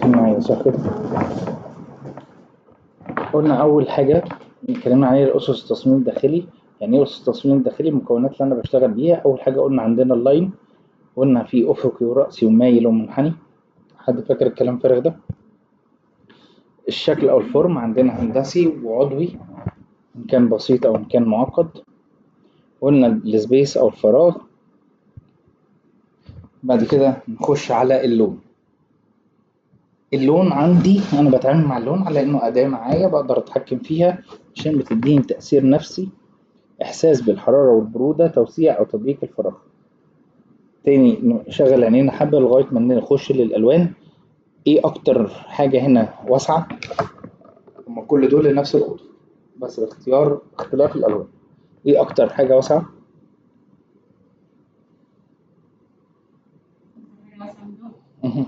معايا صح كده؟ قلنا أول حاجة اتكلمنا عليها الأسس التصميم الداخلي. يعني إيه أسس التصميم الداخلي؟ المكونات اللي أنا بشتغل بيها. أول حاجة قلنا عندنا اللاين، قلنا في أفقي ورأسي ومايل ومنحني. حد فاكر الكلام الفارغ ده؟ الشكل أو الفورم عندنا هندسي وعضوي إن كان بسيط أو إن كان معقد. قلنا السبيس أو الفراغ. بعد كده نخش على اللون. اللون عندي أنا بتعامل مع اللون على إنه أداة معايا بقدر أتحكم فيها عشان بتديني تأثير نفسي، إحساس بالحرارة والبرودة، توسيع أو تضييق الفراغ. تاني نشغل عينينا حبة لغاية ما نخش للألوان. إيه أكتر حاجة هنا واسعة؟ هما كل دول لنفس الأوضة بس باختيار اختلاف الألوان. إيه أكتر حاجة واسعة؟ مهم.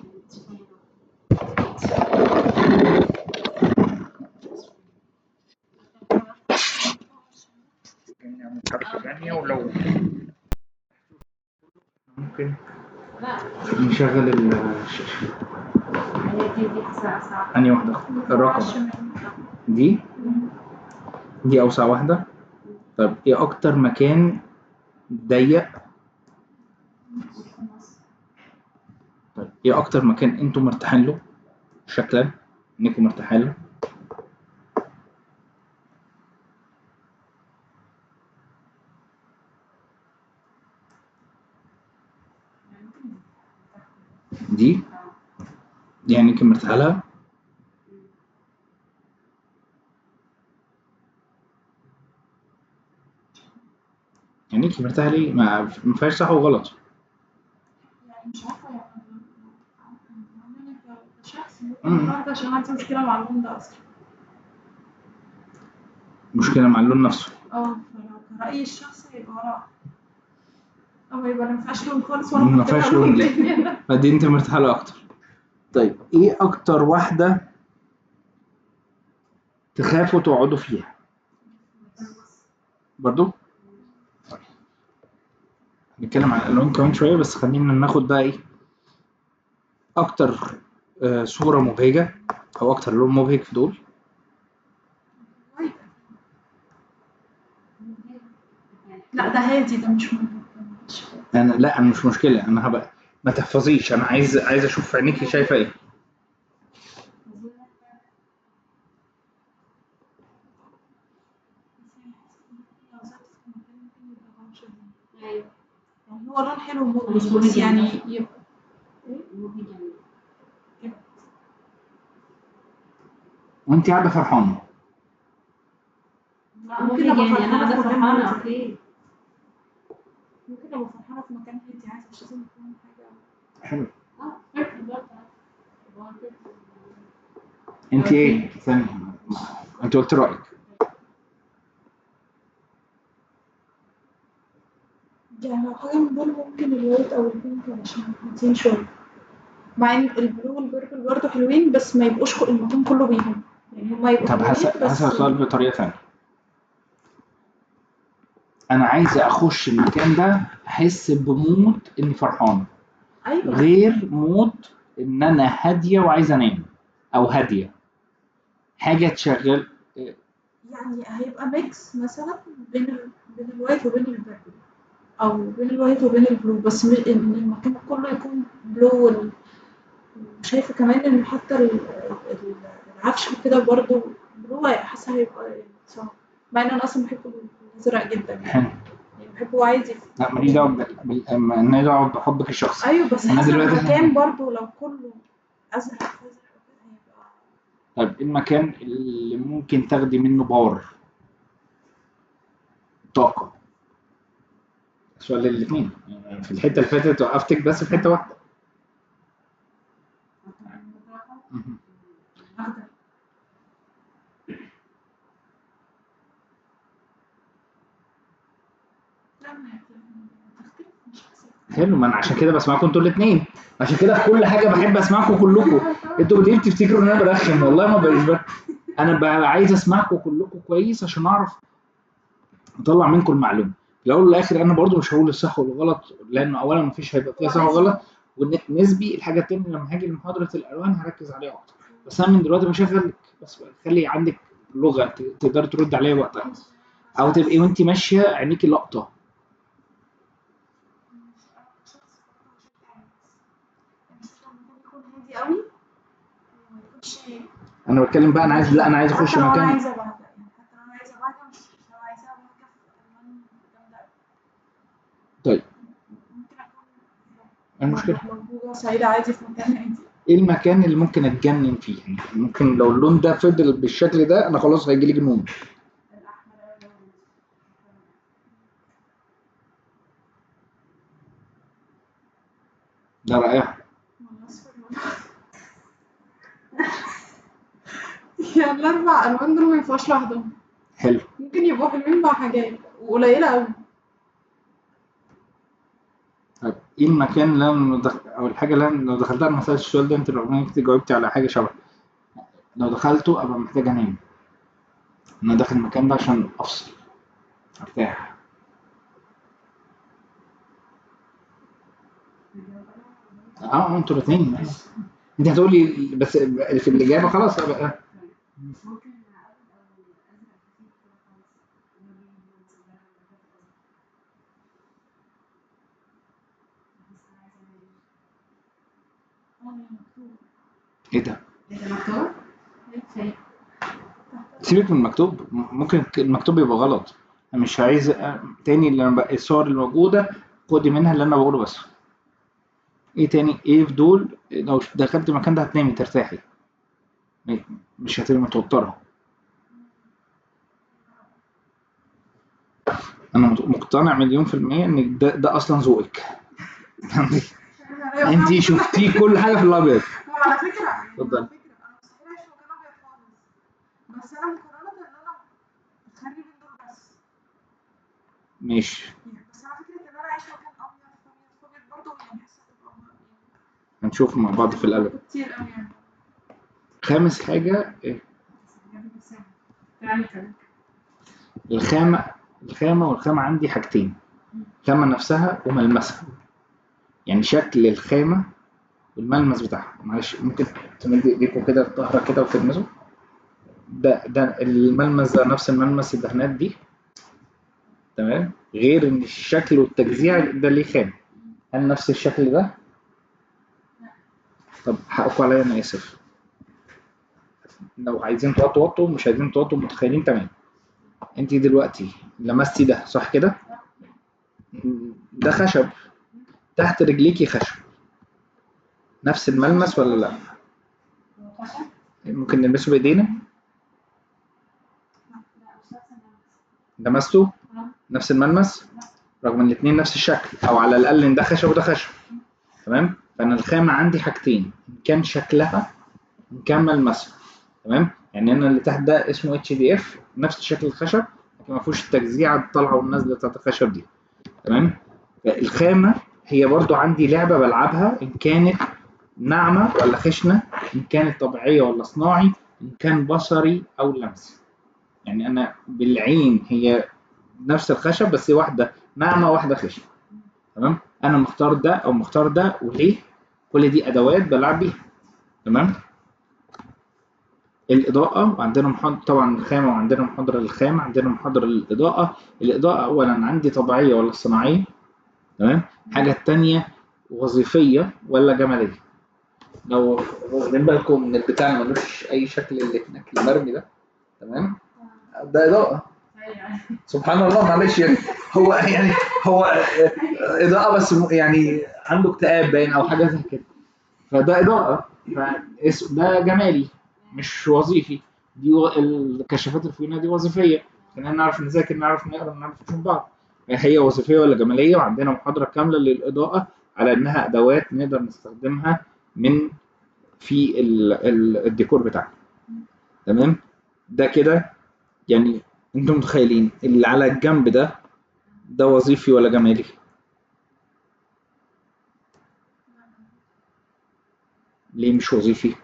نعمل حركة تانية ولو ممكن نشغل الشاشة. أنهي واحدة؟ الرقم دي أوسع واحدة. طب إيه أكتر مكان ضيق؟ طيب إيه أكتر مكان أنتوا مرتاحين له شكلا؟ إنكم مرتاحين له؟ دي يعني إنك مرتاحة لها؟ يعني إنك مرتاحة ليه؟ ما فيهاش صح وغلط. مش عارفة يعني كشخص ممكن واحدة عشان عندي مشكلة مع اللون ده أصلا. مشكلة مع اللون نفسه. فلو كرأيي الشخصي يبقى يبقى مينفعش لون خالص وأنا ما حطيتها فيهاش لون لون تاني. فدي أنت مرتاحة لها أكتر. طيب إيه أكتر واحدة تخافوا تقعدوا فيها؟ برضو؟ نتكلم عن الألوان كمان شوية بس خلينا ناخد بقى إيه أكتر صورة مبهجة أو أكتر لون مبهج في دول. لا ده هادي ده مش مهم. لا أنا مش مشكلة، أنا هبقى ما تحفظيش، أنا عايز أشوف عينيكي شايفة إيه. يعني هو لون حلو ومبهج بس يعني يبقى وأنت قاعدة فرحانة. ممكن ابقى فرحانة في مكان هادي. ممكن ابقى فرحانة في مكان هادي عادي مش لازم يكون حاجة حلو. أنت إيه؟ ثانية أنت قلت رأيك. يعني لو حاجة من دول ممكن الوايت أو البينك عشان هادين شوية، مع إن البلو والبيربل برضه حلوين بس ما يبقوش المكان كله بيهم، يعني هما يبقوا طب حلوين بس. هسأل سؤال بطريقة ثانية. أنا عايز أخش المكان ده أحس بمود إني فرحان. أيوة. غير مود إن أنا هادية وعايزة أنام أو هادية. حاجة تشغل. يعني هيبقى ميكس مثلا بين الوايت وبين البيربل أو بين الوايت وبين البلو، بس إن المكان كله يكون بلو. وشايفة كمان إن حتى العفش وكده برضه بلو حاسة هيبقى صعب، مع إن أنا أصلا بحب الأزرق جدا يعني بحبه عادي. لا ماليش دعوة ماليش دعوة بحبك الشخصي. أيوة بس أنا حاسة دلوقتي المكان برضه لو كله أزرق هيبقى. طيب المكان اللي ممكن تاخدي منه باور طاقة. سؤال للاثنين يعني في الحتة اللي فاتت وقفتك بس في حتة واحدة. حلو، ما انا عشان كده بسمعكم انتوا الاثنين، عشان كده في كل حاجه بحب اسمعكم كلكم. انتوا ليه بتفتكروا ان انا برخم؟ والله ما بقيش انا بقى عايز اسمعكم كلكم كويس عشان اعرف اطلع منكم المعلومه. في الاول والاخر انا برضو مش هقول الصح والغلط، لانه اولا مفيش هيبقى فيها صح وغلط، والنت نسبي. الحاجه التانيه لما هاجي لمحاضره الالوان هركز عليها اكتر، بس انا من دلوقتي بشغل بس خلي عندك لغه تقدر ترد عليها وقتها، او تبقي وانت ماشيه عينيكي لقطه. يكون هادي قوي وما يكونش. انا بتكلم بقى، انا عايز، لا انا عايز اخش حتى لو انا مكان. عايزه بهدى، يعني حتى لو انا عايزه بهدى مش لو عايزاها بهدى في الوان جامده قوي. طيب ممكن اكون المشكله موجوده سعيده عادي في مكان هادي. ايه المكان اللي ممكن اتجنن فيه؟ يعني ممكن لو اللون ده فضل بالشكل ده انا خلاص هيجي لي جنون. الاحمر ده رائع. والاصفر يعني الاربع الوان دول ما ينفعوش لوحدهم، حلو. ممكن يبقوا حلوين مع حاجات وقليله قوي. طيب ايه المكان اللي انا او الحاجه اللي انا لو دخلتها، انا ما سالتش السؤال ده، انت رغم انك جاوبتي على حاجه شبه، لو دخلته ابقى محتاج انام، انا داخل المكان ده عشان افصل ارتاح. انتوا الاثنين. انت هتقولي بس في الاجابه خلاص بقى. ايه ده؟ مكتوب؟ سيبك من المكتوب، ممكن المكتوب يبقى غلط. انا مش عايز تاني اللي انا بقى الصور الموجوده خدي منها اللي انا بقوله بس. ايه تاني؟ ايه في دول لو دخلت المكان ده هتنامي ترتاحي، مش هتبقي متوتره. انا مقتنع مليون في المية ان ده اصلا ذوقك. انت شفتيه كل حاجه في الابيض. وعلى فكره يعني اتفضل. على فكره انا مستحيل اعيش مكان ابيض خالص، بس انا مقررة ان انا خلي من دول بس. ماشي بس انا فكره ان انا اعيش مكان ابيض فابيض برضه يعني حاسه هتبقى هنشوف مع بعض في القلب. كتير قوي يعني. خامس حاجه إيه؟ يعني كده الخامه. والخامه عندي حاجتين، الخامه نفسها وملمسها. يعني شكل الخامه والملمس بتاعها. معلش ممكن تمد ايديكوا كده الظهر كده وتلمسوا. ده الملمس ده نفس الملمس الدهانات دي، تمام، غير ان الشكل والتجزيع ده ليه خامه. هل نفس الشكل ده؟ طب حقكم عليا، انا اسف. لو عايزين توطوا وطوا، مش عايزين توطوا متخيلين، تمام. انت دلوقتي لمستي ده صح كده؟ ده خشب، تحت رجليكي خشب، نفس الملمس ولا لا؟ ممكن نلمسه بايدينا. لمسته نفس الملمس، رغم ان الاثنين نفس الشكل، او على الاقل ان ده خشب وده خشب، تمام. فانا الخامه عندي حاجتين، ان كان شكلها ان كان ملمسها، تمام. يعني انا اللي تحت ده اسمه اتش دي اف، نفس شكل الخشب لكن ما فيهوش التجزيعه الطالعه والنازله بتاعت الخشب دي، تمام. الخامه هي برضو عندي لعبه بلعبها، ان كانت ناعمه ولا خشنه، ان كانت طبيعيه ولا صناعي، ان كان بصري او لمسي. يعني انا بالعين هي نفس الخشب بس واحده ناعمه واحده خشنه، تمام. انا مختار ده او مختار ده وليه؟ كل دي ادوات بلعب بيها، تمام. الاضاءه، وعندنا محاضره طبعا الخامه، وعندنا محاضره للخامه، عندنا محاضره للاضاءه. الاضاءه اولا عندي طبيعيه ولا صناعيه، تمام. الحاجه الثانيه وظيفيه ولا جماليه. لو واخدين بالكم من البتاع اللي ملوش اي شكل اللي هناك المرمي ده، تمام، ده اضاءه. سبحان الله، معلش يعني هو يعني هو اضاءه بس يعني عنده اكتئاب باين او حاجه زي كده، فده اضاءه. ده جمالي مش وظيفي. دي الكشافات الفوقانيه دي وظيفيه، خلينا نعرف نذاكر، نعرف نقرا، نعرف نشوف بعض. هي وظيفيه ولا جماليه؟ وعندنا محاضره كامله للاضاءه على انها ادوات نقدر نستخدمها من في الديكور بتاعنا، تمام. ده كده يعني انتم متخيلين اللي على الجنب ده وظيفي ولا جمالي؟ ليه مش وظيفي؟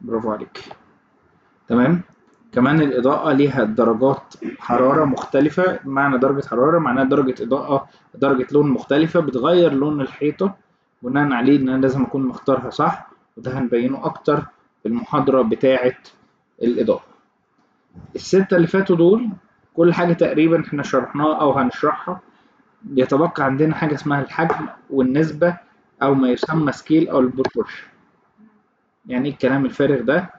برافو عليك، تمام. كمان الإضاءة ليها درجات حرارة مختلفة. معنى درجة حرارة معناها درجة إضاءة، درجة لون مختلفة بتغير لون الحيطة. بناء عليه إن أنا لازم أكون مختارها صح، وده هنبينه أكتر في المحاضرة بتاعة الإضاءة. الستة اللي فاتوا دول كل حاجة تقريبا احنا شرحناها أو هنشرحها. يتبقى عندنا حاجة اسمها الحجم والنسبة أو ما يسمى سكيل أو البروبورشن. يعني الكلام الفارغ ده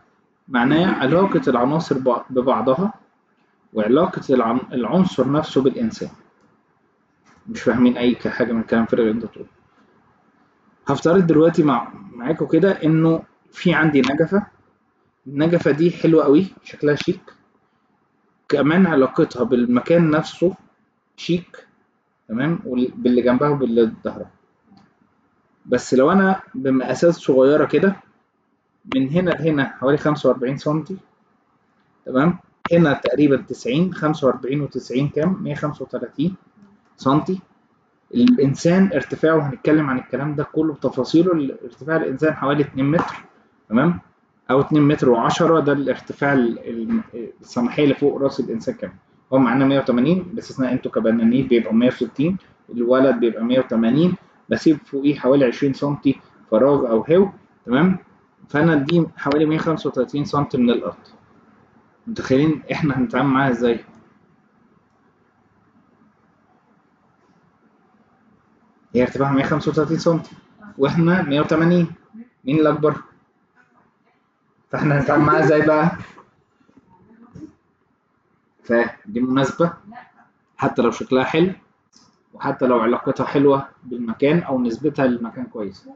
معناه علاقة العناصر ببعضها وعلاقة العنصر نفسه بالإنسان. مش فاهمين أي حاجة من الكلام الفارغ اللي أنت بتقوله. هفترض دلوقتي معاكم كده إنه في عندي نجفة. النجفة دي حلوة قوي، شكلها شيك، كمان علاقتها بالمكان نفسه شيك، تمام، باللي جنبها وباللي ظهرها. بس لو أنا بمقاسات صغيرة كده، من هنا لهنا حوالي 45 سنتي، تمام، هنا تقريبا 90، 45 و90 كام؟ 135 سنتي. الإنسان ارتفاعه، هنتكلم عن الكلام ده كله بتفاصيله، ارتفاع الإنسان حوالي 2 متر، تمام، أو 2 متر و10، ده الارتفاع السماحية اللي فوق رأس الإنسان كمان. هو معانا 180 باستثناء أنتوا كبنانين بيبقوا 160، الولد بيبقى 180، بسيب فوقيه حوالي 20 سنتي فراغ أو هو، تمام. فأنا دي حوالي 135 سنتي من الأرض. متخيلين إحنا هنتعامل معاها إزاي؟ هي ارتفاعها 135 سنتي واحنا 180، مين الاكبر؟ فاحنا هنتعامل معاها ازاي بقى؟ فدي مناسبه حتى لو شكلها حلو، وحتى لو علاقتها حلوه بالمكان او نسبتها للمكان كويسه.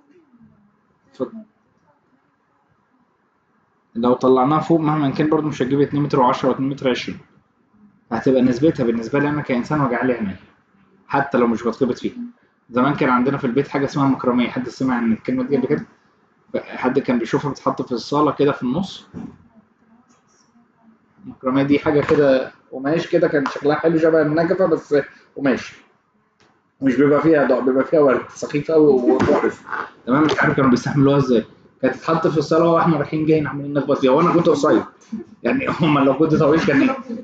لو طلعناها فوق مهما كان برضه مش هتجيب 2 متر و10 و 2 متر 20، فهتبقى نسبتها بالنسبه لي انا كانسان وجع لي عيني حتى لو مش بتخبط فيها. زمان كان عندنا في البيت حاجه اسمها مكرميه، حد سمع عن الكلمه دي قبل كده؟ حد كان بيشوفها بتتحط في الصاله كده في النص. المكرمية دي حاجة كده قماش كده، كان شكلها حلو شبه النجفة بس قماش، مش بيبقى فيها ضوء، بيبقى فيها ورد سخيف قوي ومقرف، تمام. مش عارف كانوا بيستحملوها ازاي. كانت تتحط في الصالة واحنا رايحين جايين عاملين نخبط فيها، وانا كنت قصير يعني هم لو كنت طويل كان ايه،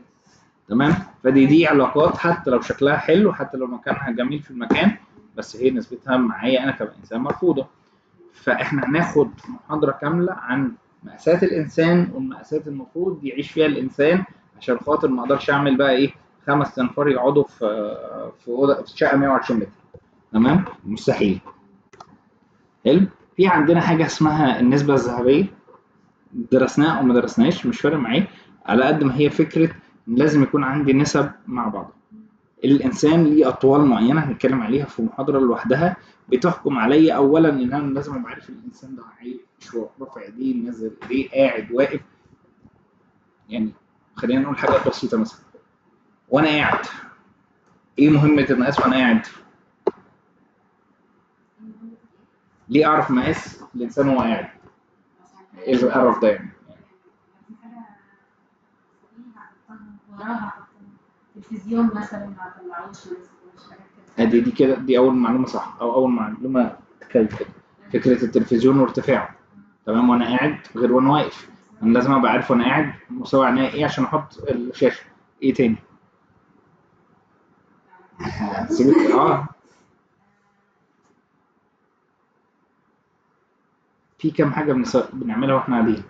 تمام. فدي علاقات حتى لو شكلها حلو، حتى لو مكانها جميل في المكان، بس هي نسبتها معايا انا كإنسان مرفوضة. فاحنا هناخد محاضرة كاملة عن مقاسات الإنسان والمقاسات المفروض يعيش فيها الإنسان، عشان خاطر ما اقدرش اعمل بقى ايه 5 أنفار يقعدوا في أوضة في شقة 120 متر، تمام، مستحيل. حلو. في عندنا حاجة اسمها النسبة الذهبية، درسناها أو ما درسناهاش مش فارق معايا، على قد ما هي فكرة إن لازم يكون عندي نسب مع بعض. الإنسان ليه أطوال معينة هنتكلم عليها في محاضرة لوحدها، بتحكم عليا أولا إن أنا لازم أبقى عارف الإنسان ده عايش، رافع إيديه، نازل إيديه، قاعد، واقف. يعني خلينا نقول حاجات بسيطة مثلا، وأنا قاعد، إيه مهمة المقاس وأنا قاعد؟ ليه أعرف مقاس الإنسان وهو قاعد؟ إيه القرف ده يعني؟ تلفزيون مثلا ما طلعوش مش حاجات كده. دي كده دي أول معلومة صح، أو أول معلومة تتكلم كده. فكرة التلفزيون وارتفاعه، تمام، وأنا قاعد غير وأنا واقف. أنا لازم أبقى عارف وأنا قاعد مستوى عينيا إيه عشان أحط الشاشة. إيه تاني؟ سيبك في كام حاجة بنعملها واحنا قاعدين.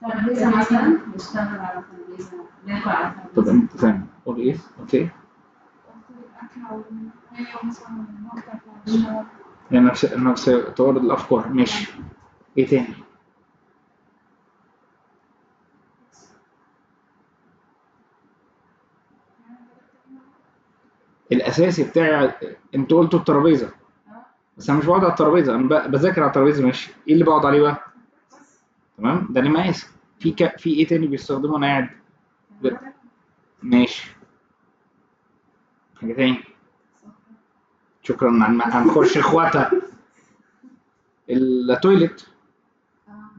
ترابيزة مثلا نشتغل على ترابيزة، ناكل على طب ترابيزة. انت ثاني قول ايه؟ قلت ايه؟ هي نفس تورد الافكار، ماشي. ايه تاني؟ الاساسي بتاعي انتوا قلتوا الترابيزه، بس انا مش بقعد على الترابيزه، انا بذاكر على الترابيزه، ماشي. ايه اللي بقعد عليه بقى؟ تمام، ده اللي مقاس. في ايه تاني بيستخدمه وانا قاعد؟ ماشي. حاجه تاني؟ شكرا هنخش اخواتها. التويليت،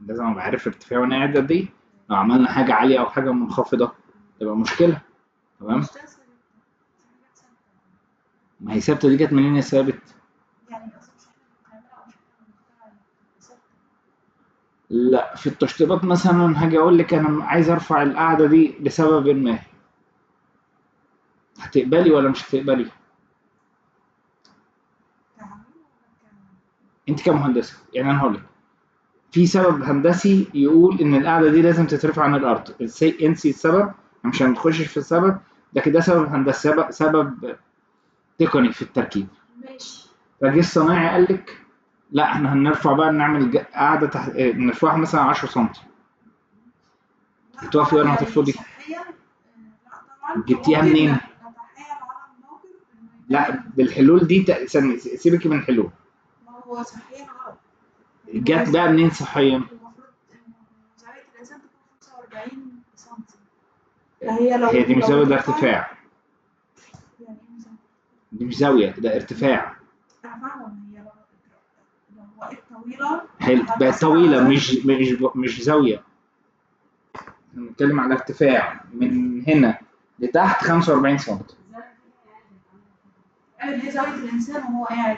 لازم ابقى عارف ارتفاعي وانا قاعد قد ايه. لو عملنا حاجه عاليه او حاجه منخفضه تبقى مشكله، تمام. ما هي ثابته، دي جت منين يا ثابت؟ لا في التشطيبات مثلا هاجي اقول لك انا عايز ارفع القاعده دي لسبب ما، هتقبلي ولا مش هتقبلي؟ كعميل ولا انت كمهندسه يعني انا هقول لك في سبب هندسي يقول ان القاعده دي لازم تترفع عن الارض، انسي السبب مش هنخشش في السبب، لكن ده سبب هندسي، سبب تقني في التركيب. ماشي. فجه الصنايعي قال لك لا احنا هنرفع بقى نعمل قاعده تحت نرفعها مثلا 10 سم، لا توافقي طبعا ولا يعني هترفضي؟ صحيا لا طبعا جبتيها فممكن منين؟ نتحايل على الموقف انه لا يتعمل. بالحلول دي سيبك من الحلول، ما هو صحيا غلط. يعني هو جت بقى منين صحيا؟ المفروض إن زاوية الإنسان تكون 45 سنتي، فهي هي دي مش لو زاويه، ده اترفعت ارتفاع، يعني إيه مثلا؟ دي مش زاويه ده ارتفاع. أنا فاهمة إن هي لو وقت طويلة حلو بقت هتأثر على طويله، زاوية. مش زاويه، بنتكلم على ارتفاع من هنا لتحت 45 سم. اللي هي زاوية الإنسان وهو قاعد،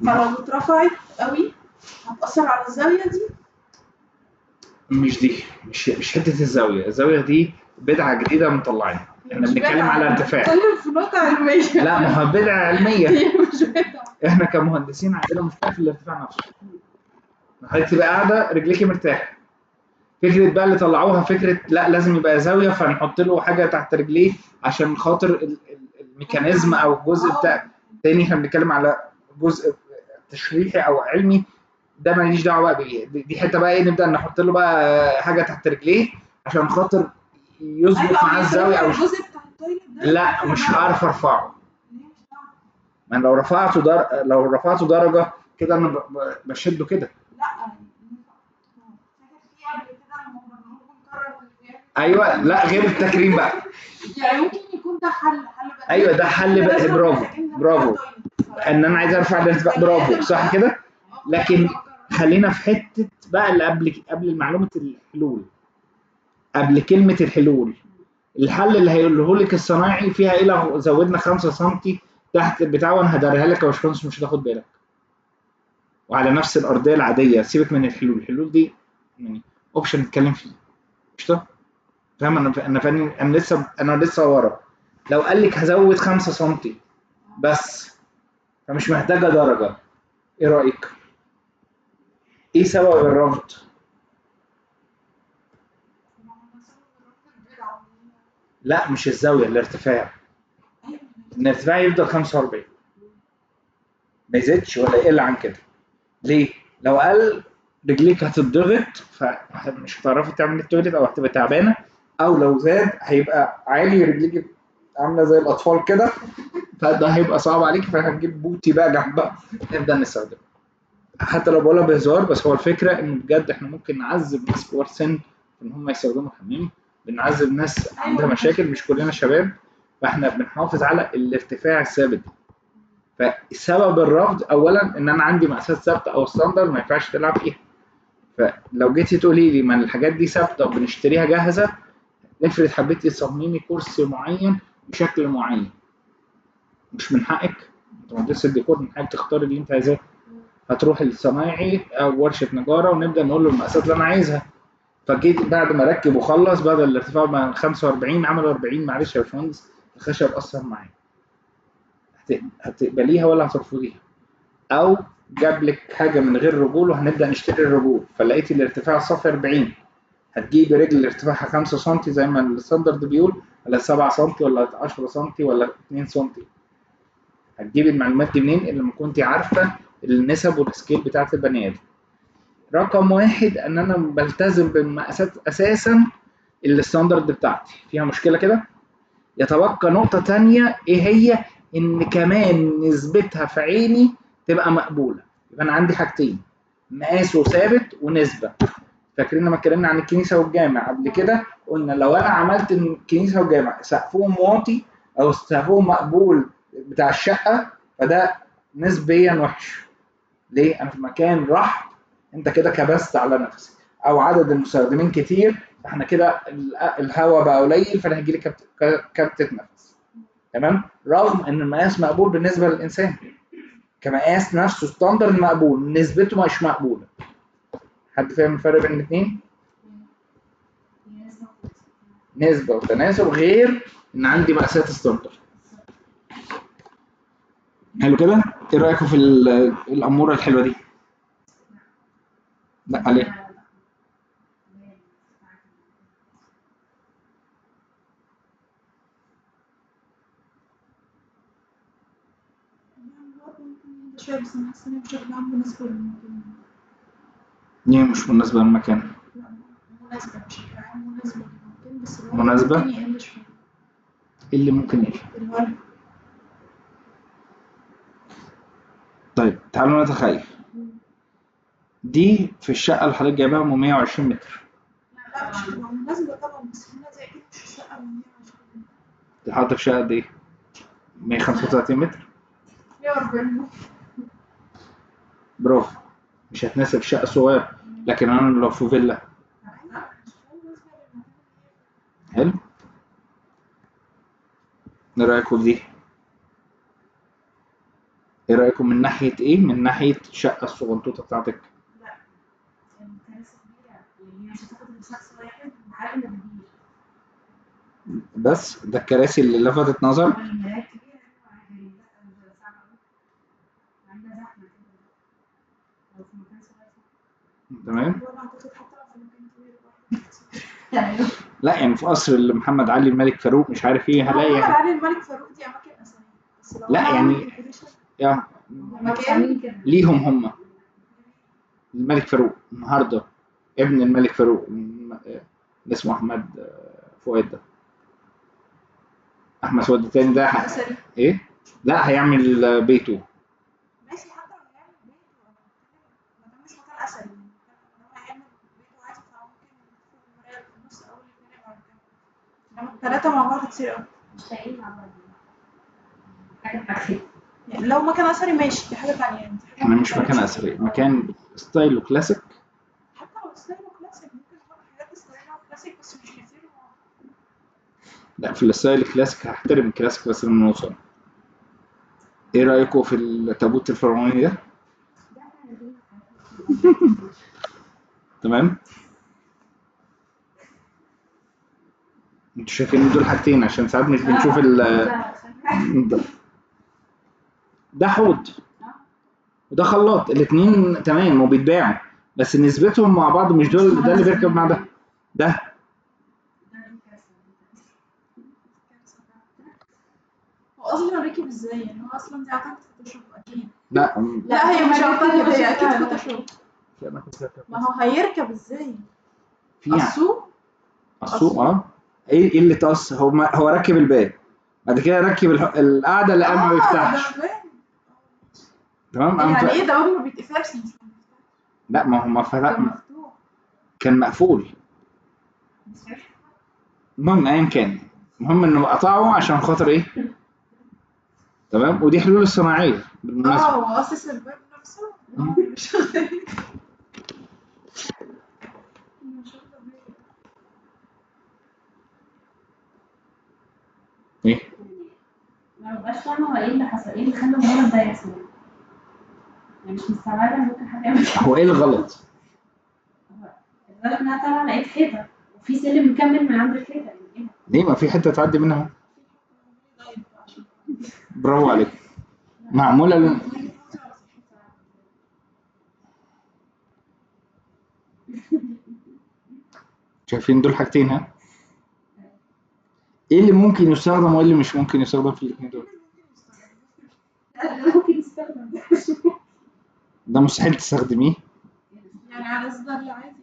فلو اترفعت قوي هتأثر على الزاوية دي. مش دي، مش حته الزاويه، الزاويه دي بدعه جديده مطلعينها، احنا مش بنتكلم بدعة، على أنا ارتفاع. بتكلم في نقطة علمية. لا ما هو بدعه علميه، هي مش بدعة. احنا كمهندسين عندنا مشكله في الارتفاع نفسه، حضرتك تبقى قاعده رجليكي مرتاحه، فكره بقى اللي طلعوها فكره لا لازم يبقى زاويه فنحط له حاجه تحت رجليه عشان خاطر الميكانيزم او الجزء بتاع تاني، احنا بنتكلم على جزء تشريحي او علمي، ده ماليش دعوه بقى بايه، دي حته بقى ايه نبدا نحط له بقى حاجه تحت رجليه عشان خاطر يظبط أيوة معاه أو الزاويه يترفع او الجزء بتاع التويلت ده. لا مش هعرف ارفعه، ليه مش هعرف؟ ما لو لو رفعته درجه كده انا بشده كده. لا يعني فاكر في قبل كده لما كنا بنقول بنكرر الغياب. ايوه لا غير التكريم بقى، يعني ممكن يكون ده حل بقى. ايوه ده حل بقى، برافو برافو، ان انا عايز ارفع الارتفاع، برافو صح كده. لكن خلينا في حته بقى اللي قبل معلومه الحلول، قبل كلمه الحلول، الحل اللي هيقوله لك الصنايعي فيها ايه لو زودنا 5 سم تحت البتاع، وانا هدريها لك يا باشمهندس مش هتاخد بالك، وعلى نفس الارضيه العاديه، سيبك من الحلول، الحلول دي يعني اوبشن نتكلم فيه قشطه، فاهم؟ انا لسه ورا، لو قال لك هزود 5 سم بس فمش محتاجه درجه، ايه رايك؟ ايه سبب الرفض؟ لا مش الزاويه، الارتفاع، ان الارتفاع يفضل 45 ما يزيدش ولا يقل عن كده. ليه؟ لو قل رجليك هتتضغط فمش هتعرفي تعملي التويليت او هتبقى تعبانه، او لو زاد هيبقى عالي رجليك عامله زي الاطفال كده، فده هيبقى صعب عليك، فهتجيب بوتي بقى جنبها نبدا نستخدمه. حتى لو بقولها بهزار بس هو الفكره ان بجد احنا ممكن نعذب ناس كبار سن ان هم يستخدموا الحمام، بنعذب ناس عندها مشاكل، مش كلنا شباب، فاحنا بنحافظ على الارتفاع الثابت. فسبب الرفض اولا ان انا عندي مقاسات ثابته او ستاندرد ما ينفعش تلعب فيها، فلو جيتي تقولي لي ما الحاجات دي ثابته وبنشتريها جاهزه، افرض حبيتي تصممي كرسي معين بشكل معين، مش من حقك، انت مهندس الديكور من حقك تختاري اللي انت عايزاه، هتروح للصنايعي او ورشه نجاره ونبدا نقول له المقاسات اللي انا عايزها، فجيت بعد ما ركب وخلص بدل الارتفاع من 45 عملوا 40، معلش يا باشمهندس الخشب اثر معايا، هتقبليها ولا هترفضيها؟ او جاب لك حاجه من غير رجول وهنبدا نشتري الرجول، فلقيتي الارتفاع الصافي 40، هتجيبي رجل ارتفاعها 5 سم زي ما الستاندرد بيقول، ولا 7 سم ولا 10 سم ولا 2 سم؟ هتجيبي المعلومات دي منين اللي ما كنتي عارفه النسب والسكيل بتاعت البني ادم؟ رقم واحد ان انا بلتزم بالمقاسات اساسا، الستاندرد بتاعتي فيها مشكله كده. يتبقى نقطه ثانيه ايه هي؟ ان كمان نسبتها في عيني تبقى مقبوله، يبقى انا عندي حاجتين، مقاسه ثابت ونسبه. فاكرين لما اتكلمنا عن الكنيسه والجامع قبل كده قلنا لو انا عملت الكنيسه والجامع سقفهم واطي او سقفهم مقبول بتاع الشقه فده نسبيا وحش. ليه؟ انا في مكان رحب انت كده كبست على نفسك، او عدد المستخدمين كتير فاحنا كده الهواء بقى قليل فانا هيجي لي كبتة نفس، تمام؟ رغم ان المقاس مقبول بالنسبه للانسان كمقاس نفسه ستاندرد مقبول، نسبته مش مقبوله. حد فاهم الفرق بين الاثنين؟ نسبة وتناسب غير ان عندي مقاسات ستاندر. حلو كده؟ ايه رأيكم في الأمورة الحلوة دي؟ لا عليه. شوية بس أنا حاسة إن هي بشكل عام مناسبة للمكان. ليه مش مناسبة للمكان؟ لا، مناسبة بشكل عام مناسبة للمكان بس الورق مناسبة؟ ممكن يقل شوية. ايه اللي ممكن يقل؟ الورق. طيب تعالوا نتخيل دي في الشقة اللي حضرتك جايبها 120 متر. لا مش هتبقى مناسبة طبعا بس هنا زي أكيد مش الشقة من 120. دي حضرتك في شقة قد ايه؟ 135 متر؟ 140. برافو. مش هتناسب شقة صغيرة، لكن انا لو في فيلا. لا مش مناسبة للمكان. حلو. ايه رأيكم في دي؟ ايه رأيكم من ناحية ايه؟ من ناحية الشقة الصغنطوطة بتاعتك. لا الكراسي كبيرة يعني هي مش هتاخد شخص واحد وحجم كبير. بس ده الكراسي اللي لفتت نظر. والمرايات كبيرة يعني لا صعبة أوي. عندها زحمة كده لو في مكان صغير. تمام. وأنا أعتقد حتى لو في مكان كبير أيوه. لا يعني في قصر محمد علي الملك فاروق مش عارف ايه محمد هلاقي. علي الملك فاروق دي أماكن أثرية بس لو لا أنا يعني أعمل decoration يا مكان كده. ليهم هم. الملك فاروق النهارده ابن الملك فاروق اللي اسمه احمد فؤاد ده. احمد فؤاد التاني ده أثري. ايه؟ لا هيعمل بيته. ماشي حتى لو هيعمل بيته أنا بتكلم ما دام مش مكان أثري لو هيعمل بيته عادي فممكن يدخل المراية اللي في النص أو الاتنين يبقوا قدام. إنما التلاتة مع بعض كتير أوي. مش لاقيين مع بعض. حاجة بحثية. يعني لو مكان أثري ماشي دي حاجة تانية يعني. احنا مش مكان اثري، مكان ستايله كلاسيك. حتى لو ستايله كلاسيك ممكن يكون حاجات ستايلها كلاسيك بس مش كتير. لا في الستايل الكلاسيك هحترم الكلاسيك بس لما نوصل. ايه رايكم في التابوت الفرعوني ده؟ تمام. انتوا شايفين دول حاجتين عشان ساعات مش بنشوف ده حوض وده خلاط، الاثنين تمام وبيتباعوا بس نسبتهم مع بعض مش دول. ده اللي بيركب مع ده هو اصلا ركب ازاي يعني هو اصلا دي اعتقد فوتوشوب اكيد. لا هي مش اعتقد هي اكيد فوتوشوب. ما ما هو هيركب ازاي؟ في السوق ايه اللي تقص؟ هو ركب الباب بعد كده ركب القعده اللي قام ما بيفتحش. تمام. يعني ايه ده باب ما بيتقفلش مش لا ما هو ما فتح، مفتوح كان مقفول. المهم ايا كان، المهم انه قطعه عشان خاطر ايه. تمام. ودي حلول الصناعيه بالمناسبه. هو اسس الباب نفسه مش ايه ما ببقاش فاهمة هو ايه اللي حصل، ايه اللي خلى المرض ده يحصل. يعني مش مستوعبة ان ممكن حد يعمل كده. هو ايه الغلط؟ لدرجة ان انا طالعة لقيت حيطة وفي سلم مكمل من عند الحيطة يعني. ليه ما في حته تعدي منها؟ برافو عليك. معموله شايفين دول حاجتين ها؟ ايه اللي ممكن يستخدم وايه اللي مش ممكن يستخدم في الاثنين دول؟ ممكن يستخدم. ده مستحيل تستخدميه. يعني على الزر عادي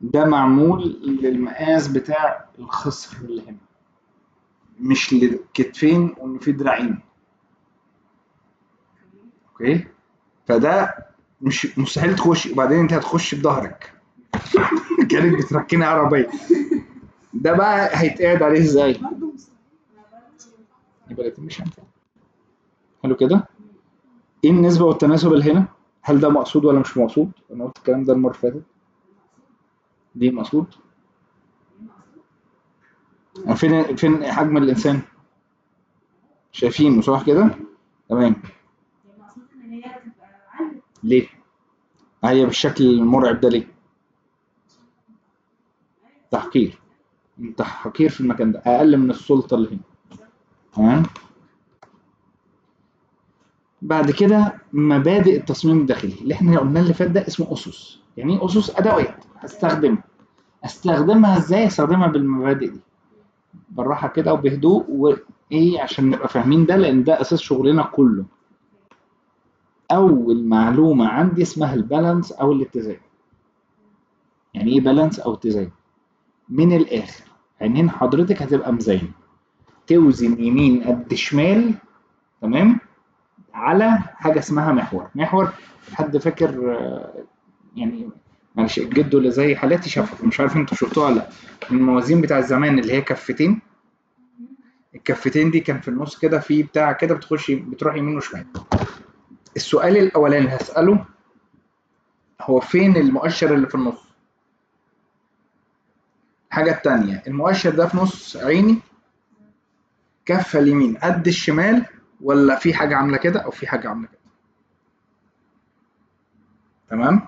ده معمول للمقاس بتاع الخصر اللي هنا، مش للكتفين وان في دراعين. اوكي. فده مش مستحيل تخش، وبعدين انت هتخش بظهرك كانك بتركني عربيه. ده بقى هيتقعد عليه ازاي؟ برضه مستحيل. يبقى الاتنين مش هينفع. حلو كده. ايه النسبه والتناسب اللي هنا؟ هل ده مقصود ولا مش مقصود؟ انا قلت الكلام ده المره اللي فاتت. دي مقصود. فين حجم الانسان؟ شايفينه صح كده؟ تمام. المقصود ان هي تبقى عالية. ليه؟ هي بالشكل المرعب ده ليه؟ تحقير. تحقير في المكان ده اقل من السلطه اللي هنا. تمام. بعد كده مبادئ التصميم الداخلي اللي احنا قلنا اللي فات ده اسمه اسس. يعني ايه اسس؟ ادوات استخدمها ازاي؟ استخدمها بالمبادئ دي بالراحه كده وبهدوء وايه عشان نبقى فاهمين ده، لان ده اساس شغلنا كله. اول معلومه عندي اسمها البالانس او الاتزان. يعني ايه بالانس او اتزان؟ من الاخر عينين حضرتك هتبقى مزينه، توزن يمين قد شمال، تمام، على حاجه اسمها محور. حد فاكر يعني معلش الجد اللي زي حالاتي شافه، مش عارف انتوا شفتوها ولا لا، الموازين بتاع زمان اللي هي كفتين. الكفتين دي كان في النص كده في بتاع كده بتروح يمين وشمال. السؤال الاولاني هساله هو فين المؤشر اللي في النص؟ الحاجه الثانيه المؤشر ده في نص عيني، كفه اليمين قد الشمال، ولا في حاجه عامله كده او في حاجه عامله كده؟ تمام.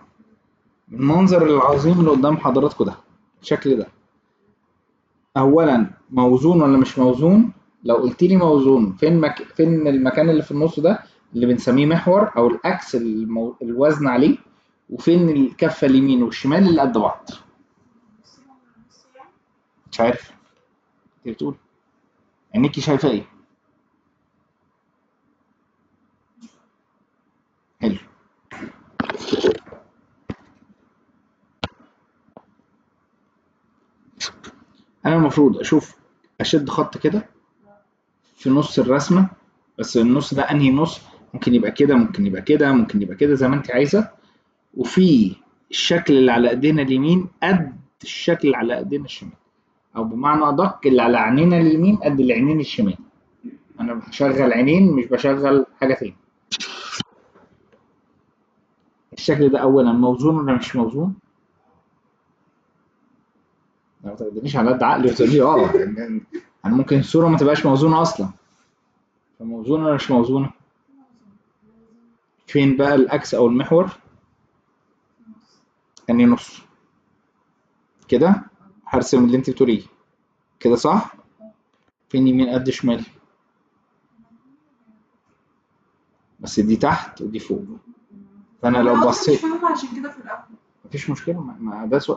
المنظر العظيم اللي قدام حضراتكم ده الشكل ده اولا موزون ولا مش موزون؟ لو قلت لي موزون، فين المكان اللي في النص ده اللي بنسميه محور او الاكس الوزن عليه، وفين الكفه اليمين والشمال اللي قد بعض؟ مش عارف. انت بتقول عينيكي شايفه ايه؟ حلو. انا المفروض اشد خط كده في نص الرسمه، بس النص ده انهي نص؟ ممكن يبقى كده، ممكن يبقى كده، ممكن يبقى كده، زي ما انت عايزه. وفي الشكل اللي على ايدينا اليمين قد الشكل اللي على ايدينا الشمال، او بمعنى ادق اللي على عينينا اليمين قد العينين الشمال. انا بشغل عينين مش بشغل حاجه تاني. الشكل ده اولا موزون ولا مش موزون؟ ما تاخدنيش على قد عقلي وتقول لي انا ممكن الصوره ما تبقاش موزونه اصلا. فموزونه ولا مش موزونه؟ فين بقى الاكس او المحور؟ اني نص كده. هرسم اللي انت بتقوليه كده صح؟ فين يمين قد شمال؟ بس دي تحت ودي فوق. فانا لو مش بصيت فاهمة عشان كده في الأول. مفيش مشكله،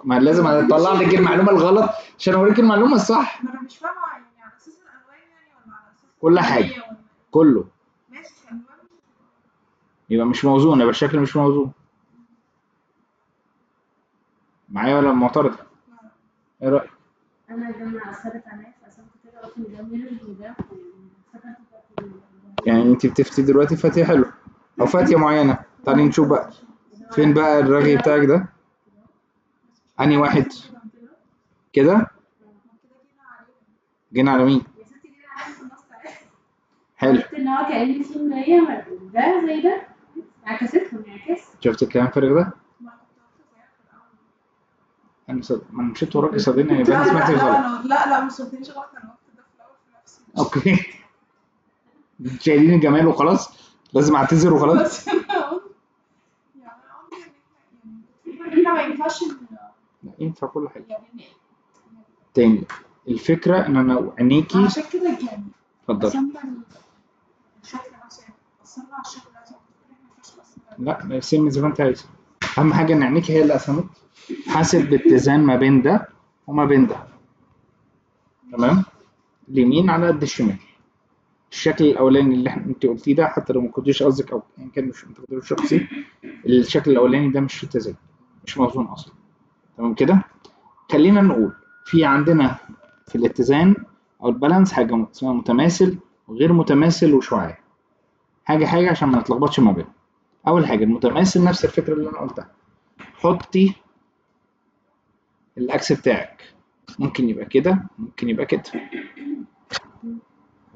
ما لازم اطلع لك المعلومه الغلط عشان اوريك المعلومه الصح. ما أنا مش فاهمة يعني على أساس الألوان يعني ولا على أساس كل الكمية حاجه ولا كله ماشي ألوان. يبقى مش موزون، يبقى الشكل مش موزون. معايا ولا معترض؟ ايه رايك؟ انا لما اثرت عليا فقسمت كده قلت ان ده ميرور وده افتكرت يعني انت بتفتي دلوقتي فاتيه حلو او فاتيه معينه. تعالي نشوف بقى فين بقى الرغي بتاعك ده. انهي واحد كده؟ جينا على مين؟ يا ستي دي عامل في النص عادي. حلو. قلت ان هو كأن في مراية ده زي ده عكستهم انعكاس. شفت الكلام فارغ ده؟ ما انا مشيت وراكي صدقني، يبقى انت سمعتي غلط. لا ما صدقنيش غلط، أنا قلت ده في الأول في نفسي. اوكي. شايلين الجمال وخلاص، لازم اعتذر وخلاص. بس أنا قلت يعني أنا قصدي إن إحنا ما ينفعش لا، ينفع كل حاجه. يعني تاني الفكره ان انا عينيكي. عشان كده يعني اتفضل. أسمى الشكل نفسه، أسمى على الشكل نفسه. لا سمي زي ما انت عايز، اهم حاجه ان عينيكي هي اللي قسمت. حاسب باتزان ما بين ده وما بين ده. تمام. اليمين على قد الشمال. الشكل الاولاني اللي انت قلتيه ده، حتى لو ما كنتيش قصدك او ان كان مش تقدير شخصي، الشكل الاولاني ده مش اتزان، مش موزون اصلا. تمام كده. خلينا نقول في عندنا في الاتزان او البالانس حاجه اسمها متماثل وغير متماثل وشعاع. حاجه عشان ما نتلخبطش ما بينهم. اول حاجه المتماثل نفس الفكره اللي انا قلتها. حطي الاكس بتاعك، ممكن يبقى كده ممكن يبقى كده.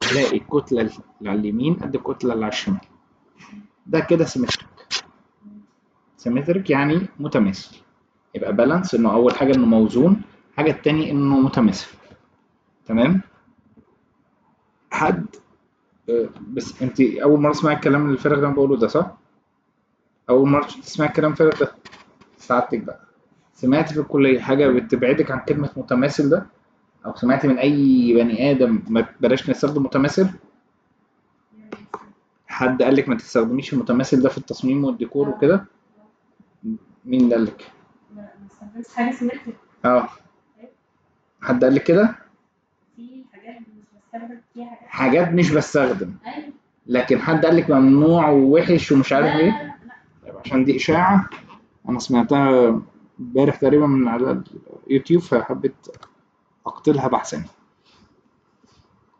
تلاقي الكتله اللي على اليمين قد الكتله اللي على الشمال. ده كده سيمتريك يعني متماثل. يبقى بالانس انه اول حاجه انه موزون، الحاجه الثانيه انه متماثل. تمام. حد بس انت اول مره تسمعي الكلام الفارغ اللي انا بقوله ده صح؟ اول مره تسمعي الكلام الفارغ ده؟ سعادتك بقى سمعت في الكلية حاجة بتبعدك عن كلمة متماثل ده؟ أو سمعت من أي بني آدم ما بلاش نستخدم متماثل؟ حد قال لك ما تستخدميش المتماثل ده في التصميم والديكور وكده؟ مين اللي قال لك؟ لا ما استخدمتش حاجة سيمتريك. اه حد قال لك كده؟ في حاجات مش بستخدم فيها حاجات. حاجات مش بستخدم، أيوة. لكن حد قال لك ممنوع ووحش ومش عارف لا ايه؟ لا لا. طيب عشان دي إشاعة أنا سمعتها امبارح تقريبا من على اليوتيوب فحبيت أقتلها بحثا.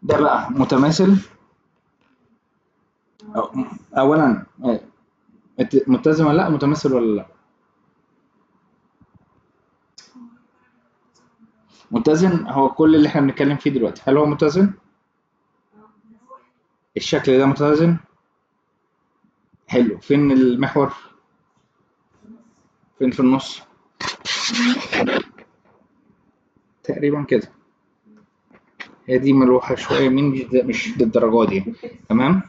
ده بقى متماثل أولا متزن ولا لأ؟ متماثل ولا لأ؟ متزن هو كل اللي احنا بنتكلم فيه دلوقتي، هل هو متزن؟ الشكل ده متزن؟ حلو، فين المحور؟ فين في النص؟ تقريبا كده. هي دي ملوحة شوية يمين، مش للدرجة دي. تمام؟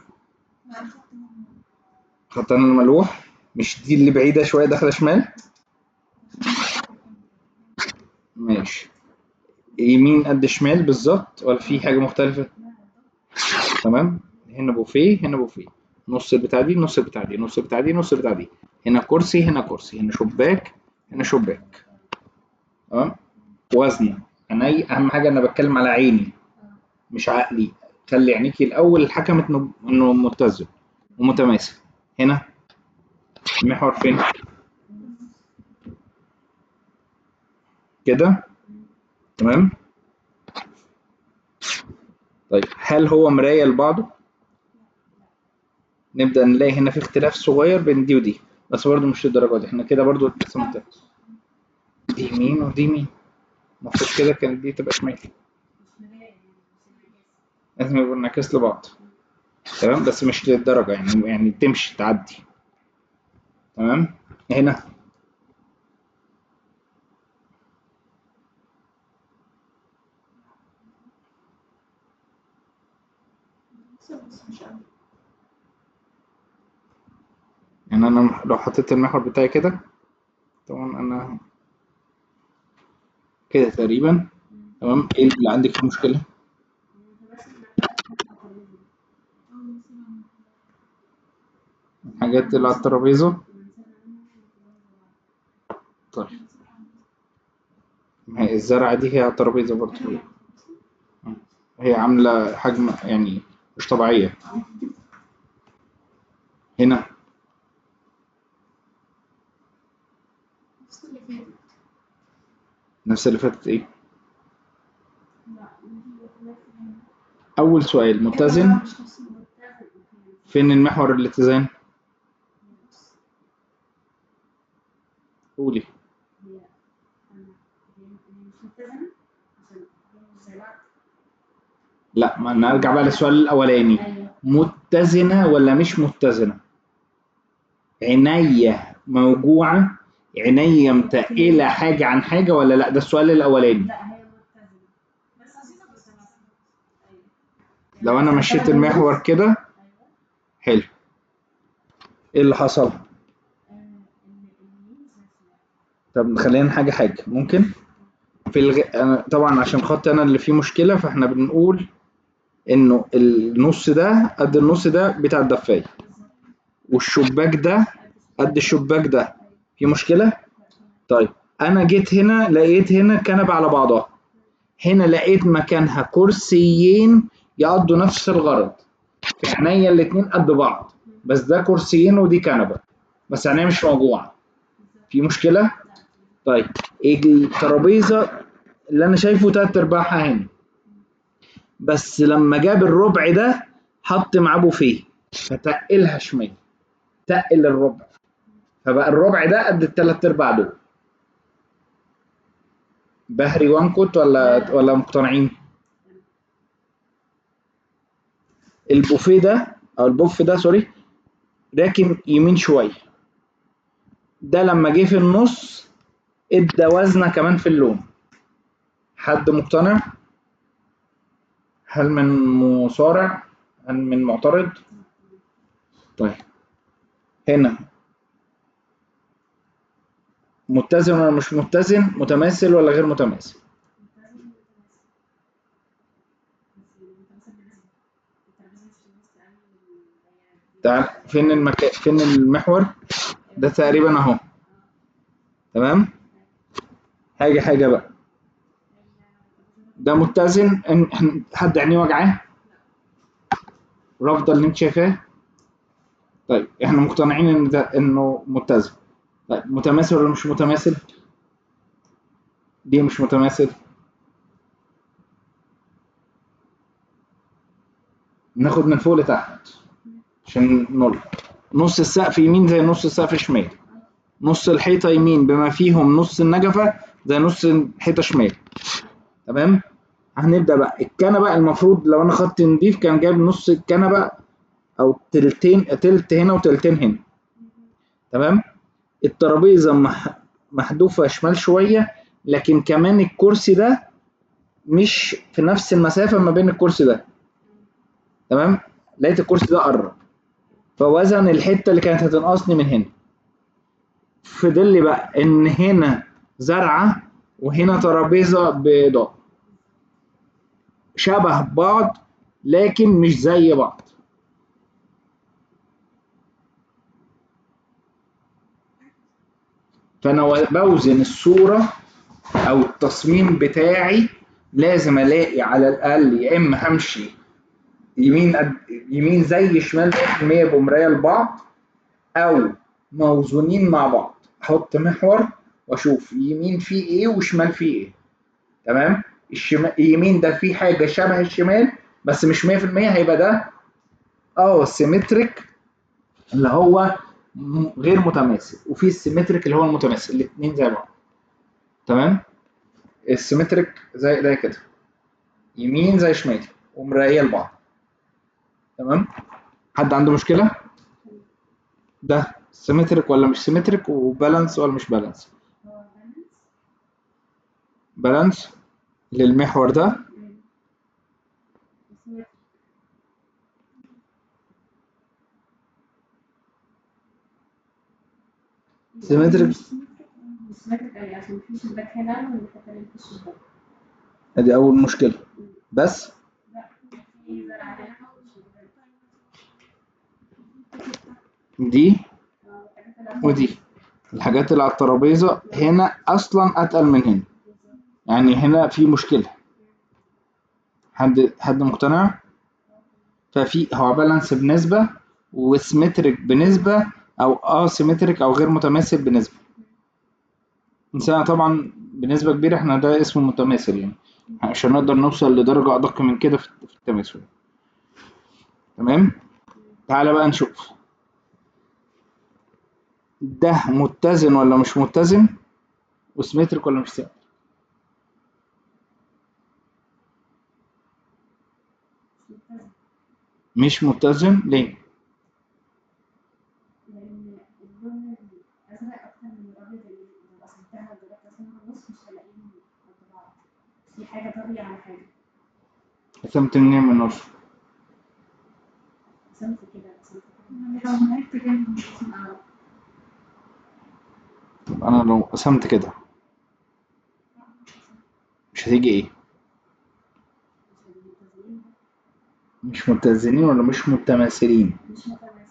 خط انا الملوح مش دي اللي بعيدة شوية داخلة شمال؟ ماشي. يمين قد شمال بالظبط ولا في حاجة مختلفة؟ تمام. هنا بوفيه هنا بوفيه، نص البتاع دي نص البتاع دي نص البتاع دي نص البتاع دي، هنا كرسي هنا كرسي، هنا شباك هنا شباك. تمام. وزنه عيني اهم حاجة، انا بتكلم على عيني مش عقلي. خلي عينيكي الاول حكمت انه متزن ومتماثل. هنا المحور فين؟ كده. تمام. طيب هل هو مراية لبعضه؟ نبدأ نلاقي هنا في اختلاف صغير بين دي ودي، بس برضه مش للدرجة دي. احنا كده برضه لسه دي يمين ودي يمين، المفروض كده كانت دي تبقى شمال. لازم يبقوا انعكاس لبعض. تمام بس مش للدرجة يعني تمشي تعدي. تمام. هنا بس مش قوي. يعني انا لو حطيت المحور بتاعي كده، طبعا انا كده تقريبا. تمام. ايه اللي عندك فيه مشكلة؟ الحاجات اللي على الترابيزة. طيب ما هي الزرعة دي هي على الترابيزة برضه، هي عاملة حجم يعني مش طبيعية. هنا نفس اللي فاتت. نفس اللي فاتت ايه؟ أول سؤال متزن، مش نفس اللي فين المحور الاتزان؟ قولي. لا ما نرجع بقى للسؤال الأولاني، متزنة ولا مش متزنة؟ عينيا موجوعة، عينيا متقلة حاجة عن حاجة ولا لا؟ ده السؤال الأولاني. لا هي متزنة بس لو أنا مشيت المحور كده حلو، إيه اللي حصل؟ طب خلينا حاجة حاجة ممكن في أنا طبعا عشان خاطر أنا اللي فيه مشكلة، فإحنا بنقول إنه النص ده قد النص ده بتاع الدفاية، والشباك ده قد الشباك ده. في مشكلة؟ طيب أنا جيت هنا لقيت هنا كنبة على بعضها، هنا لقيت مكانها كرسيين يقضوا نفس الغرض، في عينيا الاتنين قد بعض، بس ده كرسيين ودي كنبة، بس عينيا مش موجوعة. في مشكلة؟ طيب الترابيزة اللي أنا شايفه تلات أرباعها هنا، بس لما جاب الربع ده حط معاه بوفيه فتقلها شمال، تقل الربع، فبقى الربع ده قد التلات أرباع دول. بهري وانكوت ولا مقتنعين؟ البوفيه ده او البوف ده سوري راكن يمين شويه، ده لما جه في النص ادى وزنه كمان في اللون. حد مقتنع؟ هل من مصارع؟ هل من معترض؟ طيب هنا متزن ولا مش متزن، متماثل ولا غير متماثل. تعال فين فين المحور ده تقريبا اهو. تمام. حاجة بقى، ده متزن. حد عينيه وجعاه؟ رافضه اللي انت شايفاه؟ طيب احنا مقتنعين ان ده انه متزن. طيب متماثل ولا مش متماثل؟ دي مش متماثل. ناخد من فوق لتحت عشان نلقط. نص السقف يمين زي نص السقف شمال، نص الحيطة يمين بما فيهم نص النجفة زي نص الحيطة شمال. تمام. هنبدأ بقى الكنبة. المفروض لو انا خط نضيف كان جايب نص الكنبة او تلتين، تلت هنا وتلتين هنا. تمام. الترابيزة محذوفة شمال شوية، لكن كمان الكرسي ده مش في نفس المسافة ما بين الكرسي ده. تمام. لقيت الكرسي ده قرب، فوزن الحتة اللي كانت هتنقصني من هنا. فضل لي بقى ان هنا زرعة وهنا ترابيزة بيضاء شبه بعض لكن مش زي بعض. فانا بوزن الصورة او التصميم بتاعي، لازم الاقي على الاقل يا اما همشي يمين زي شمال 100% بمرايه لبعض، او موزونين مع بعض. احط محور واشوف يمين فيه ايه وشمال فيه ايه. تمام. اليمين ده فيه حاجه شبه الشمال بس مش 100%، هيبقى ده سيمتريك اللي هو غير متماثل، وفي السيمتريك اللي هو المتماثل، الاثنين زي بعض. تمام. السيمتريك زي ده كده، يمين زي شمال ومرايه لبعض. تمام. حد عنده مشكله؟ ده سيمتريك ولا مش سيمتريك، وبالانس ولا مش بالانس؟ بالانس للمحور ده. سيمتريك. عشان مفيش شباك هنا والحته اللي مفيش شباك. ادي اول مشكله. بس لا في زرع هنا دي ودي الحاجات اللي على الترابيزه هنا اصلا اتقل من هنا، يعني هنا في مشكله. حد مقتنع؟ ففي هو بالانس بنسبه وسيمتريك بنسبه، او سيمتريك او غير متماثل بنسبه. إنسان طبعا بنسبة كبيرة احنا ده اسمه متماثل، يعني عشان نقدر نوصل لدرجة أدق من كده في التماثل. تمام. تعالى بقى نشوف ده متزن ولا مش متزن، وسيمتريك ولا مش سيمتريك. مش متزن ليه؟ لأن اللون الأزرق أكتر من الأبيض اللي لو قسمتها وجربت أقسمها نص مش هلاقيهم قد بعض، في حاجة طاغية على حاجة. قسمت منين من نص؟ قسمت كده لو نهيت جامد طب أنا لو قسمت كده مش هتيجي إيه؟ مش متزنين ولا مش متماثلين؟ مش متماثلين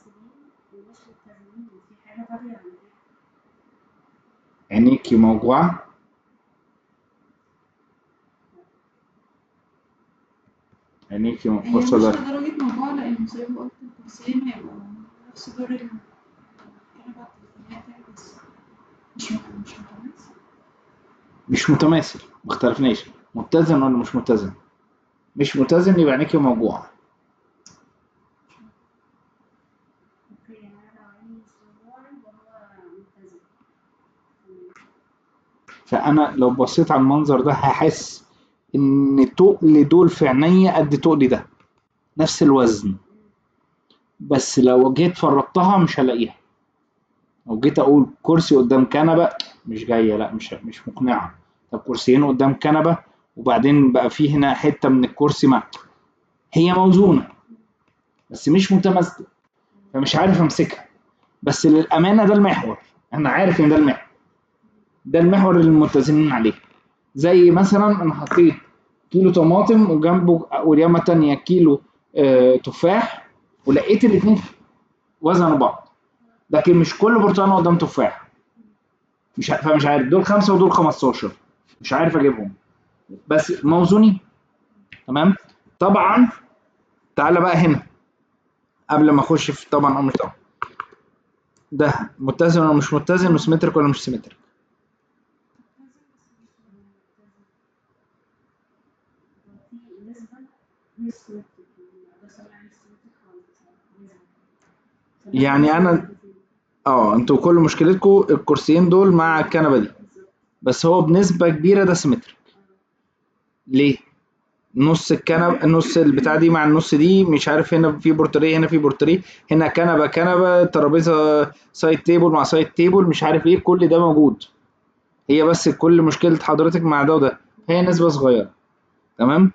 ومش متزنين، في حاجة طاغية على حاجة. عينيكي موجوعة؟ عينيكي هي مش وصلت؟ لدرجة موضوع، لأن زي ما قلت الكرسيين هيبقوا نفس دور الكنبة التليفونات، بس مش متماثل. مش متماثل، ما اختلفناش. متزن ولا مش متزن؟ مش متزن يبقى عينيكي موجوعة. اوكي يعني أنا لو عيني مش موضوعة وهو متزن. فانا لو بصيت على المنظر ده هحس ان تقل دول في عينيا قد تقل ده، نفس الوزن. بس لو جيت فرطتها مش هلاقيها. لو جيت اقول كرسي قدام كنبه مش جايه، لا مش مقنعه. طب كرسيين قدام كنبه وبعدين بقى في هنا حته من الكرسي مع، هي موزونه بس مش متماثله، فمش عارف امسكها. بس للامانه ده المحور، انا عارف ان ده المحور. ده المحور اللي متزنين عليه. زي مثلا انا حطيت كيلو طماطم وجنبه وليمه تانية كيلو تفاح، ولقيت الاثنين وزن بعض، لكن مش كل برتقانه قدام تفاح، فمش عارف دول 5 ودول 15، مش عارف اجيبهم، بس موزونين. تمام. طبعا تعالى بقى هنا قبل ما اخش في طبعا امر طبعا، ده متزن ولا مش متزن، وسيمتريك ولا مش سيمتريك؟ في نسبة هي السيمتريك، ما اقدرش اقول عليه السيمتريك خالص بصراحة، نسبة. يعني انا انتوا كل مشكلتكم الكرسيين دول مع الكنبه دي، بالظبط. بس هو بنسبه كبيره ده سيمتريك. ليه؟ نص الكنبه، نص البتاع دي مع النص دي، مش عارف هنا في بورتريه هنا في بورتريه، هنا كنبه ترابيزه سايد تيبل مع سايد تيبل، مش عارف ايه، كل ده موجود. هي بس كل مشكله حضرتك مع ده وده، هي نسبه صغيره. تمام.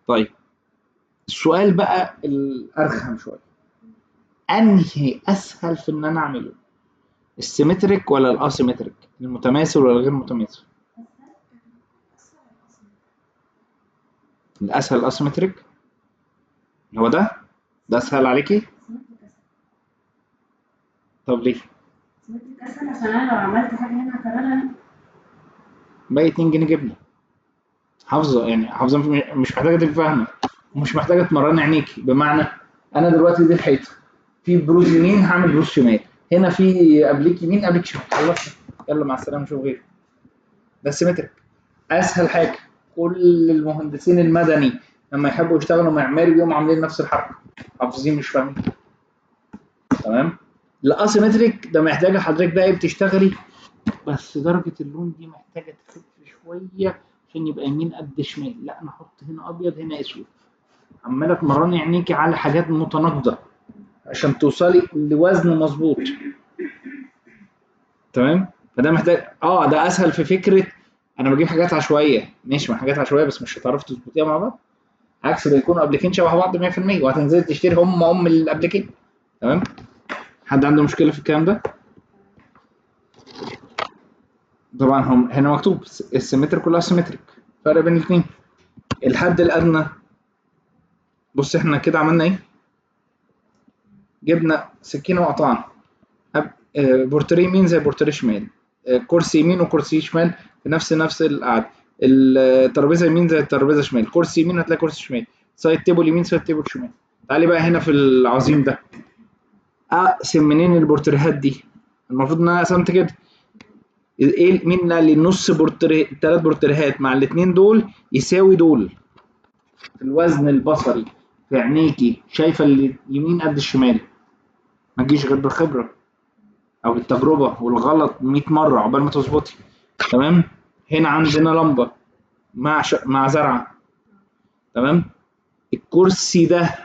طيب السؤال بقى الارخم شويه، انهي اسهل في ان انا اعمله، السيمتريك ولا الاسيمتريك، المتماثل ولا غير متماثل؟ الاسهل الاسيمتريك. هو ده اسهل عليكي؟ سيمتريك اسهل. طب ليه؟ سيمتريك اسهل عشان انا لو عملت حاجة هنا هكررها. باقي 2 جنيه جبنه حافظه، يعني حافظه، مش محتاجه تبقى فاهمه، ومش محتاجه تمرني عينيكي. بمعنى انا دلوقتي دي الحيطه، في بروز يمين هعمل بروز شمال، هنا في قبليك يمين قبليك شمال، خلصت، يلا مع السلامه نشوف غيره. ده سيمتريك، اسهل حاجه. كل المهندسين المدني لما يحبوا يشتغلوا معماري بيقوموا عاملين نفس الحركه، حافظين مش فاهمين. تمام. الاسيمتريك ده محتاجه حضرتك بقى بتشتغلي، بس درجه اللون دي محتاجه تخف شويه عشان يبقى يمين قد شمال، لا انا احط هنا ابيض هنا اسود، عماله تمرني عينيكي على حاجات متناقضه عشان توصلي لوزن مظبوط. تمام. فده محتاج ده اسهل في فكره انا بجيب حاجات عشوائيه، ماشي، مع حاجات عشوائيه بس مش هتعرفي تظبطيها مع بعض، عكس ما يكونوا قبلكين شبه بعض 100%، وهتنزلي تشتري هم اللي قبلكين. تمام. حد عنده مشكله في الكلام ده؟ طبعا هم هنا مكتوب السيمتريك كلها سيمتريك، فرق بين الاثنين. الحد الادنى، بص احنا كده عملنا ايه، جبنا سكينه وقطعنا بورتريه يمين زي بورتريه شمال، كرسي يمين وكرسي شمال في نفس القعده، الترابيزه يمين زي الترابيزه شمال، كرسي يمين هتلاقي كرسي شمال، سايد تيبل يمين سايد تيبل شمال. تعالي بقى هنا في العظيم ده، اقسم منين البورتريهات دي؟ المفروض ان انا قسمت كده، ايه مين قال لي نص بورتريه، 3 بورتريهات مع الاثنين دول يساوي دول في الوزن البصري، في عينيكي شايفه اللي يمين قد الشمال، ما تجيش غير بالخبره او بالتجربه والغلط 100 مره عقبال ما تظبطي. تمام. هنا عندنا لمبه مع زرعه. تمام. الكرسي ده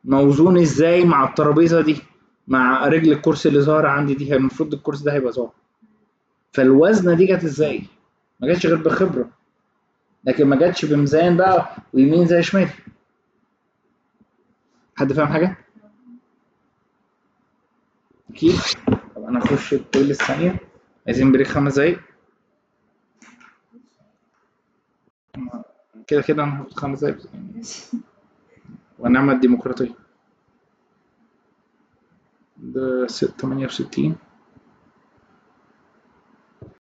موزون ازاي مع الترابيزه دي، مع رجل الكرسي اللي ظاهره عندي دي، المفروض الكرسي ده هيبقى ظاهر، فالوزنه دي جت ازاي؟ ما جاتش غير بخبره، لكن ما جاتش بميزان بقى ويمين زي شمال. حد فاهم حاجه؟ اكيد. طب انا اخش البلاي ليست ثانيه، عايزين بريك 5 دقايق، كده كده انا هاخد 5 دقايق يعني، ونعمل ديمقراطيه. ده 68